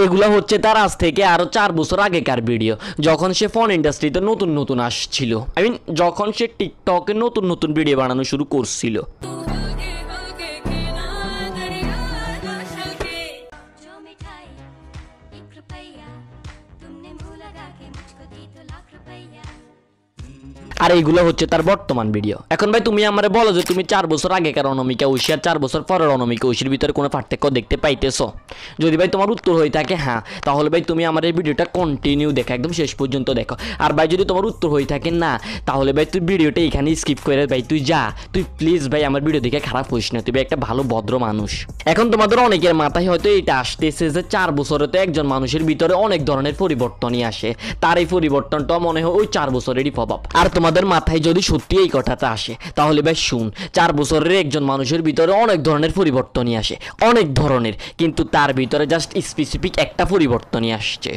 এগুলো হচ্ছে তার আজ থেকে আরো 4 বছর আগেকার ভিডিও, যখন সে ফোন ইন্ডাস্ট্রিতে নতুন নতুন আসছিল। যখন সে টিকটকে নতুন নতুন ভিডিও বানানো শুরু করছিল। আর এইগুলো হচ্ছে তার বর্তমান ভিডিও। এখন ভাই তুমি আমারে বলো যে তুমি 4 বছর আগেকার অনামিকা ঐশী আর 4 বছর পরের অনামিকা ঐশীর ভিতরে কোনো পার্থক্য দেখতে পাইতেছো? যদি ভাই তোমার উত্তর হয়ে থাকে হ্যাঁ, তাহলে ভাই তুমি আমার এই ভিডিওটা কন্টিনিউ দেখো, একদম শেষ পর্যন্ত দেখো। আর ভাই যদি তোমার উত্তর হয়ে থাকে না, তাহলে ভাই তুই ভিডিওটা এখানে স্কিপ করে ভাই তুই যা, তুই প্লিজ ভাই আমার ভিডিও দেখে খারাপ হইস না, তুই ভাই একটা ভালো ভদ্র মানুষ। এখন তোমাদের অনেকের মাথায় হয়তো এটা আসতেছে যে 4 বছরে তো একজন মানুষের ভিতরে অনেক ধরনের পরিবর্তনই আসে, তার এই পরিবর্তনটা মনে হয় ওই 4 বছরেরই প্রভাব। আর তোমাদের মাথায় যদি সত্যি এই কথাটা আসে, তাহলে ভাই শুন, 4 বছরের একজন মানুষের ভিতরে অনেক ধরনের পরিবর্তনই আসে, অনেক ধরনের, কিন্তু তার ভিতরে জাস্ট স্পেসিফিক একটা পরিবর্তনই আসছে।